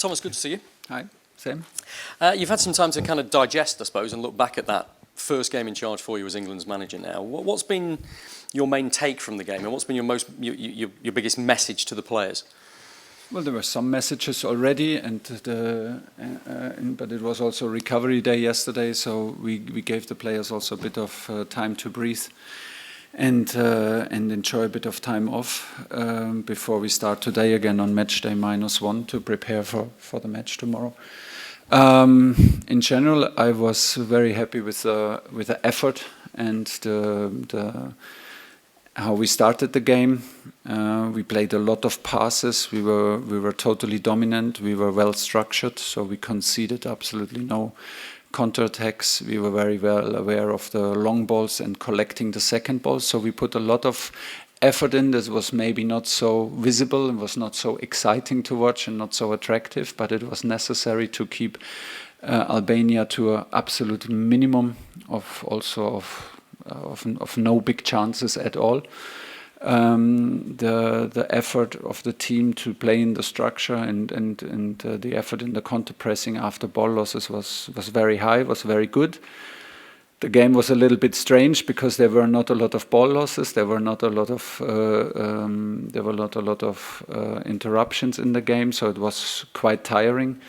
Thomas, good to see you. Hi, same. You've had some time to kind of digest, I suppose, and look back at that first game in charge for you as England's manager now. What's been your main take from the game, and what's been your biggest message to the players? Well, there were some messages already, but it was also recovery day yesterday, so we gave the players also a bit of time to breathe and enjoy a bit of time off before we start today again on match day -1 to prepare for the match tomorrow. In general, I was very happy with the effort and how we started the game. We played a lot of passes. We were totally dominant. We were well structured, so we conceded absolutely no counterattacks. We were very well aware of the long balls and collecting the second ball. So we put a lot of effort in. This was maybe not so visible. It was not so exciting to watch and not so attractive, but it was necessary to keep Albania to an absolute minimum of no big chances at all. The effort of the team to play in the structure and the effort in the counter pressing after ball losses was very high, was very good. The game was a little bit strange because there were not a lot of ball losses. There were not a lot of interruptions in the game, so it was quite tiring.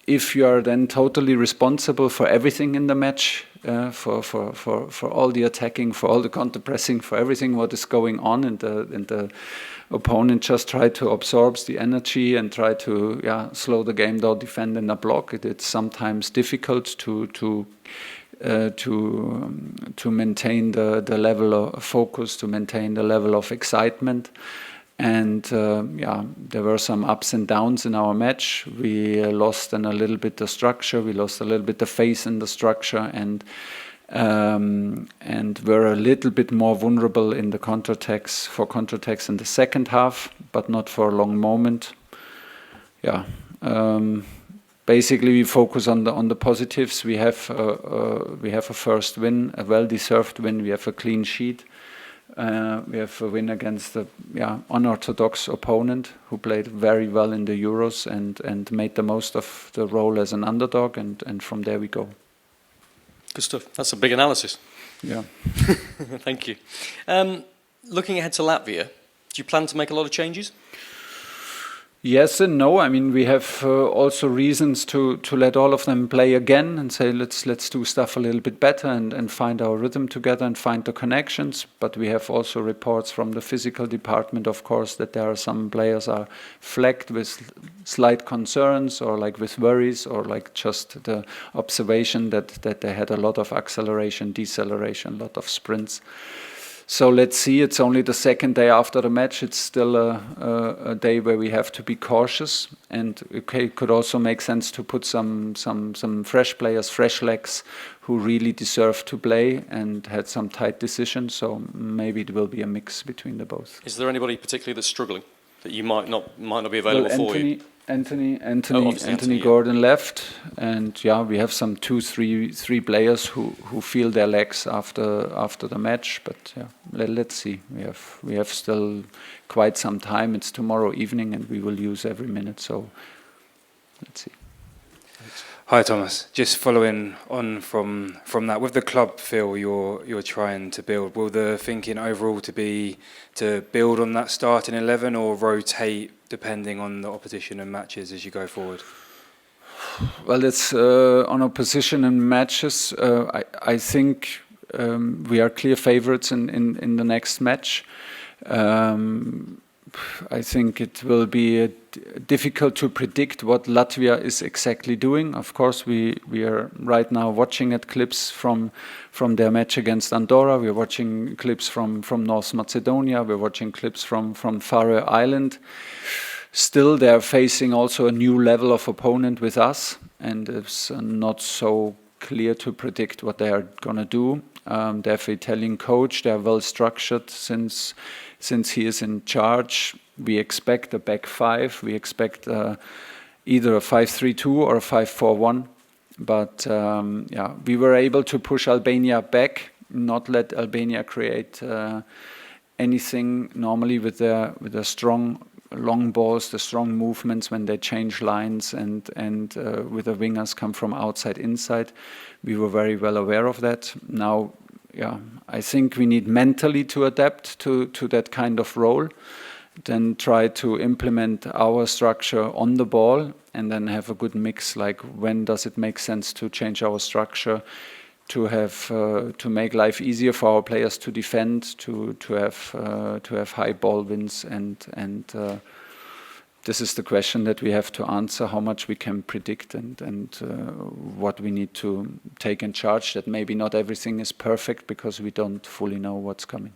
If you are then totally responsible for everything in the match, for all the attacking, for all the counter pressing, for everything what is going on, and the opponent just try to absorb the energy and try to slow the game down, defend in a block. It's sometimes difficult to maintain the level of focus, to maintain the level of excitement. And there were some ups and downs in our match. We lost then a little bit the structure. We lost a little bit the faith in the structure, and were a little bit more vulnerable in the counterattacks in the second half, but not for a long moment. Basically, we focus on the positives. We have a first win, a well-deserved win. We have a clean sheet. We have a win against the unorthodox opponent who played very well in the Euros and made the most of the role as an underdog, and from there we go. Good stuff. That's a big analysis. Yeah. Thank you. Looking ahead to Latvia, do you plan to make a lot of changes? Yes and no. I mean, we have also reasons to let all of them play again and say let's do stuff a little bit better and find our rhythm together and find the connections. But we have also reports from the physical department, of course, that there are some players are flagged with slight concerns or like with worries or like just the observation that they had a lot of acceleration, deceleration, a lot of sprints. So let's see, it's only the second day after the match. It's still a day where we have to be cautious. And it could also make sense to put some fresh players, fresh legs who really deserve to play and had some tight decisions. So maybe it will be a mix between the both. Is there anybody particularly that's struggling that you might not be available for you? Anthony Gordon left, and we have some three players who feel their legs after the match. But let's see. We have still quite some time. It's tomorrow evening, and we will use every minute. So let's see. Hi Thomas, just following on from that, with the club feel you're trying to build, will the thinking overall be to build on that starting 11 or rotate depending on the opposition and matches as you go forward? Well, it's on opposition and matches. I think we are clear favourites in the next match. I think it will be difficult to predict what Latvia is exactly doing. Of course, we are right now watching at clips from their match against Andorra. We're watching clips from North Macedonia. We're watching clips from Faroe Island. Still, they're facing also a new level of opponent with us, and it's not so clear to predict what they are going to do. They have an Italian coach. They are well structured since he is in charge. We expect a back five. We expect either a 5-3-2 or a 5-4-1. But we were able to push Albania back, not let Albania create anything. Normally with a strong long balls, the strong movements when they change lines, and with the wingers come from outside inside. We were very well aware of that. Now, I think we need mentally to adapt to that kind of role, then try to implement our structure on the ball, and then have a good mix. Like, when does it make sense to change our structure, to have to make life easier for our players to defend, to have high ball wins, and this is the question that we have to answer: how much we can predict, and what we need to take in charge. That maybe not everything is perfect because we don't fully know what's coming.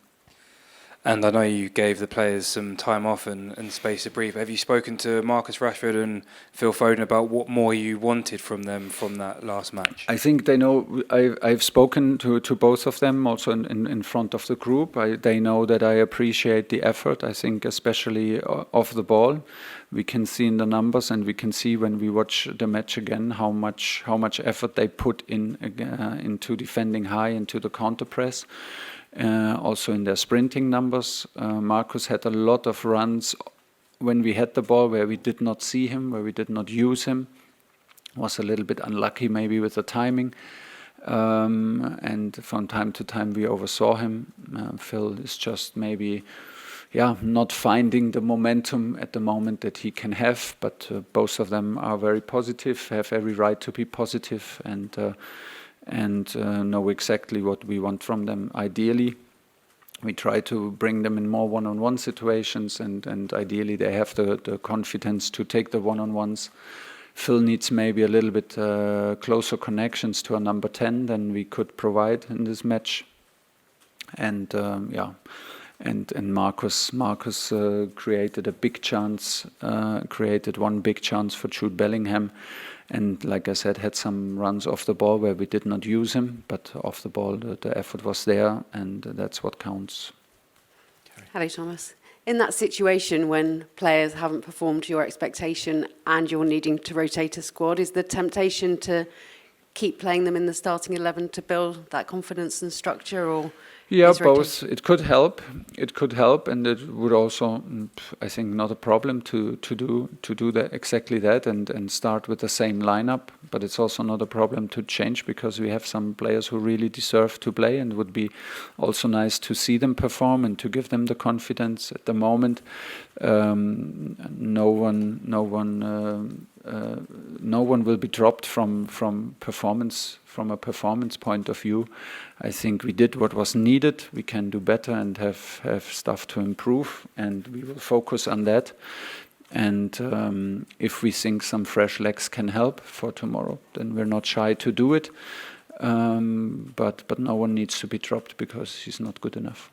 And I know you gave the players some time off and space to breathe. Have you spoken to Marcus Rashford and Phil Foden about what more you wanted from them from that last match? I think they know. I've spoken to both of them also in front of the group. They know that I appreciate the effort. I think especially off the ball, we can see in the numbers, and we can see when we watch the match again how much effort they put into defending high, into the counter press. Also in their sprinting numbers. Marcus had a lot of runs when we had the ball where we did not see him, where we did not use him. Was a little bit unlucky maybe with the timing. And from time to time we oversaw him. Phil is just maybe not finding the momentum at the moment that he can have, but both of them are very positive, have every right to be positive, and know exactly what we want from them. Ideally, we try to bring them in more one-on-one situations, and ideally they have the confidence to take the one-on-ones. Phil needs maybe a little bit closer connections to a number 10 than we could provide in this match. And Marcus created a big chance, created one big chance for Jude Bellingham. And like I said, had some runs off the ball where we did not use him, but off the ball the effort was there, and that's what counts. Hello, Thomas. In that situation when players haven't performed to your expectation and you're needing to rotate a squad, is the temptation to keep playing them in the starting 11 to build that confidence and structure, or? Yeah, both. It could help. And it would also, I think, not a problem to do that, exactly that, and start with the same lineup. But it's also not a problem to change, because we have some players who really deserve to play, and it would be also nice to see them perform and to give them the confidence. At the moment, no one will be dropped from performance. From a performance point of view, I think we did what was needed. We can do better and have stuff to improve, and we will focus on that. And if we think some fresh legs can help for tomorrow, then we're not shy to do it. But no one needs to be dropped because he's not good enough.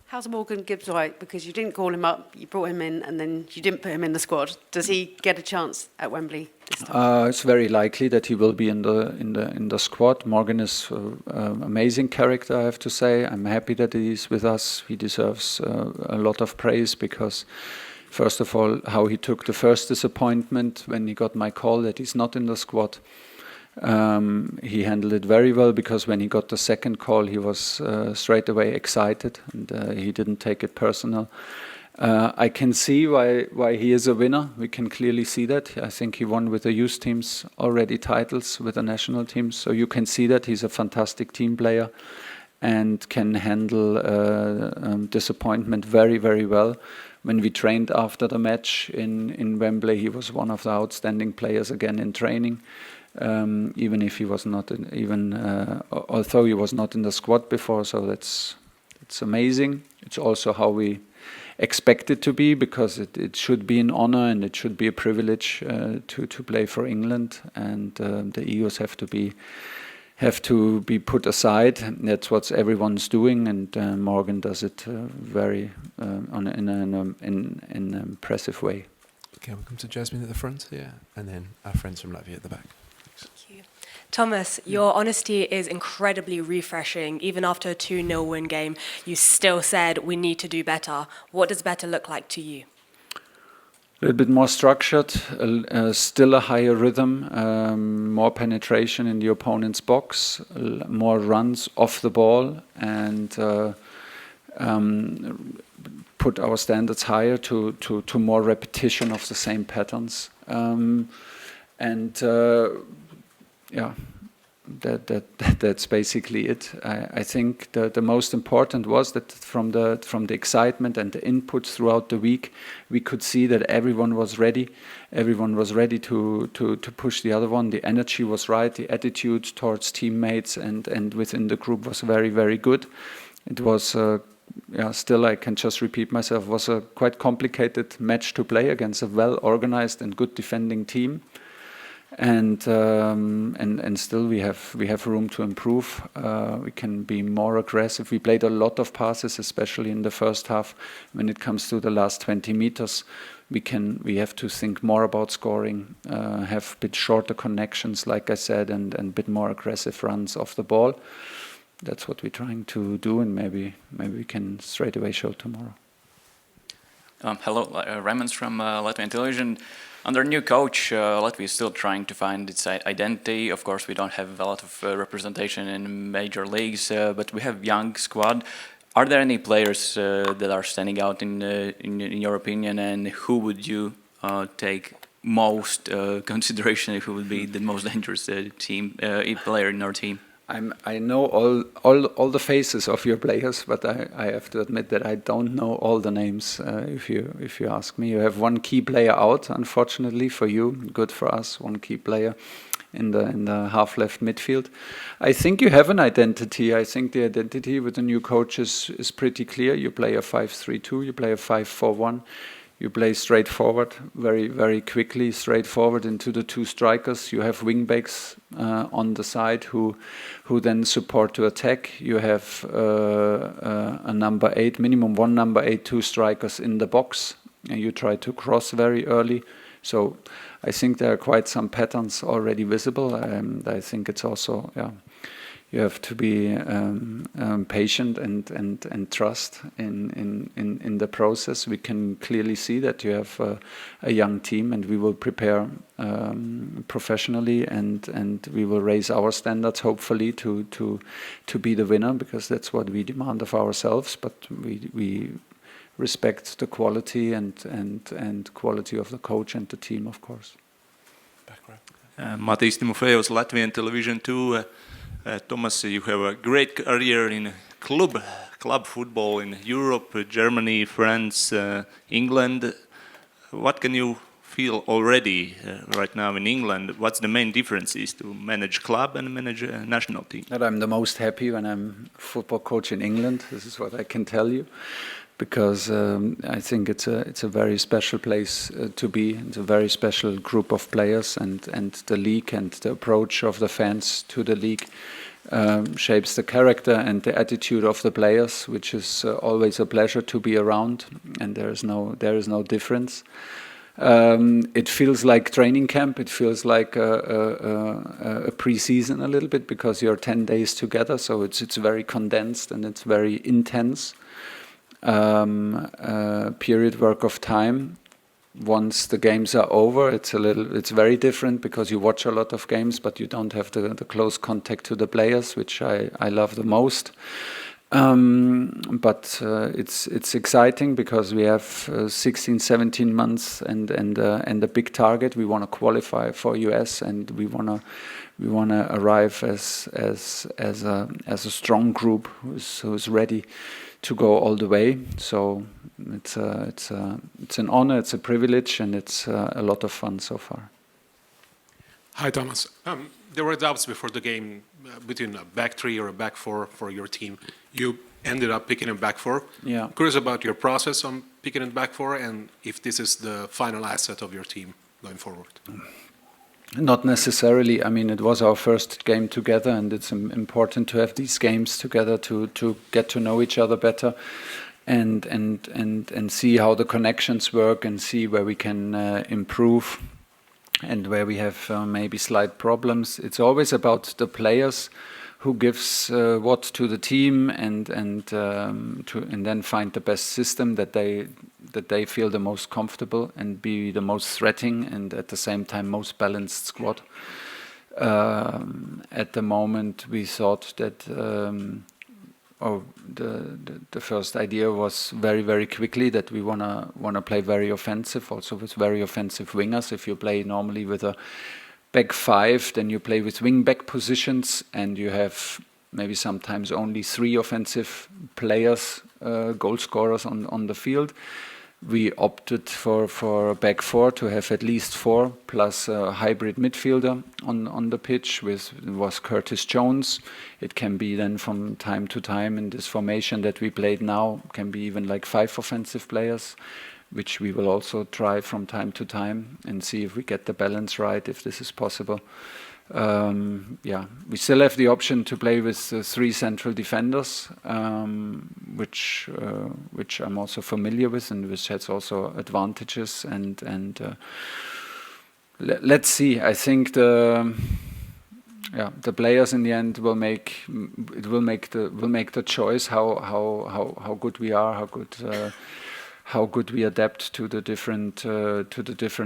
How's Morgan Gibbs-White? Because you didn't call him up, you brought him in, and then you didn't put him in the squad. Does he get a chance at Wembley this time? It's very likely that he will be in the squad. Morgan is an amazing character, I have to say. I'm happy that he's with us. He deserves a lot of praise, because, first of all, how he took the first disappointment when he got my call that he's not in the squad. He handled it very well, because when he got the second call, he was straight away excited, and he didn't take it personal. I can see why he is a winner. We can clearly see that. I think he won with the youth teams already titles with the national teams, so you can see that he's a fantastic team player and can handle disappointment very, very well. When we trained after the match in Wembley, he was one of the outstanding players again in training. Even if he was not although he was not in the squad before, so it's amazing. It's also how we expect it to be, because it should be an honor and it should be a privilege to play for England, and the egos have to be put aside. That's what everyone's doing, and Morgan does it very in an impressive way. Okay, we'll come to Jasmine at the front here, and then our friends from Latvia at the back. Thank you. Thomas, your honesty is incredibly refreshing. Even after a 2-0 win game, you still said we need to do better. What does better look like to you? A little bit more structured, still a higher rhythm, more penetration in the opponent's box, more runs off the ball, and put our standards higher to more repetition of the same patterns. That's basically it. I think the most important was that from the excitement and the input throughout the week, we could see that everyone was ready. Everyone was ready to push the other one. The energy was right. The attitude towards teammates and within the group was very, very good. It was still, I can just repeat myself, was a quite complicated match to play against a well-organized and good defending team. And still we have room to improve. We can be more aggressive. We played a lot of passes, especially in the first half. When it comes to the last 20 meters, we have to think more about scoring, have a bit shorter connections, like I said, and a bit more aggressive runs off the ball. That's what we're trying to do, and maybe we can straight away show tomorrow. Hello, Raymond from Latvian television. Under new coach, Latvia is still trying to find its identity. Of course, we don't have a lot of representation in major leagues, but we have young squad. Are there any players that are standing out in your opinion, and who would you take most consideration? Who would be the most dangerous player in our team? I know all the faces of your players, but I have to admit that I don't know all the names. If you ask me, you have one key player out, unfortunately for you. Good for us, one key player in the half left midfield. I think you have an identity. I think the identity with the new coach is pretty clear. You play a 5-3-2. You play a 5-4-1. You play straight forward, very, very quickly, straight forward into the two strikers. You have wing-backs on the side who then support to attack. You have a number 8, minimum one number 8, two strikers in the box. And you try to cross very early. So I think there are quite some patterns already visible. I think it's also, you have to be patient and trust in the process. We can clearly see that you have a young team, and we will prepare professionally, and we will raise our standards hopefully to be the winner, because that's what we demand of ourselves. But we respect the quality and quality of the coach and the team, of course. Matis Timofejos, Latvian television too. Thomas, you have a great career in club football in Europe, Germany, France, England. What can you feel already right now in England? What's the main differences to manage club and manage a national team? That I'm the most happy when I'm football coach in England. This is what I can tell you, because I think it's a very special place to be. It's a very special group of players, and the league and the approach of the fans to the league shapes the character and the attitude of the players, which is always a pleasure to be around, and there is no difference. It feels like training camp. It feels like a pre-season a little bit, because you're 10 days together, so it's very condensed and it's very intense. Period work of time. Once the games are over, it's very different, because you watch a lot of games, but you don't have the close contact to the players, which I love the most. But it's exciting, because we have 16, 17 months and a big target. We want to qualify for US, and we wanna arrive as a strong group who's ready to go all the way. So it's an honor, it's a privilege, and it's a lot of fun so far. Hi, Thomas. There were doubts before the game between a back three or a back four for your team. You ended up picking a back four. Yeah. Curious about your process on picking a back four, and if this is the final asset of your team going forward. Not necessarily. I mean, it was our first game together, and it's important to have these games together to get to know each other better, and see how the connections work, and see where we can improve, and where we have maybe slight problems. It's always about the players who gives what to the team, and then find the best system that they feel the most comfortable, and be the most threatening, and at the same time most balanced squad. At the moment, we thought that the first idea was very, very quickly that we wanna play very offensive, also with very offensive wingers. If you play normally with a back five, then you play with wing back positions, and you have maybe sometimes only 3 offensive players, goal scorers on the field. We opted for a back 4 to have at least 4 plus a hybrid midfielder on the pitch. Was Curtis Jones. It can be then from time to time in this formation that we played now, can be even like 5 offensive players, which we will also try from time to time and see if we get the balance right, if this is possible. We still have the option to play with 3 central defenders, which I'm also familiar with, and which has also advantages. And let's see. I think the players in the end will make the choice how good we are, how good we adapt to the different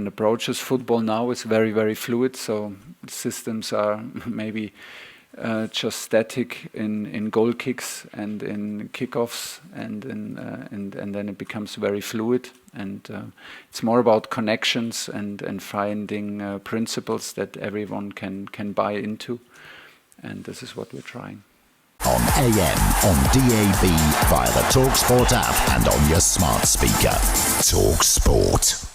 approaches. Football now is very, very fluid, so systems are maybe just static in goal kicks and in kickoffs, and then it becomes very fluid. And it's more about connections and finding principles that everyone can buy into, and this is what we're trying. On AM, on DAB, via the talkSPORT app and on your smart speaker. talkSPORT.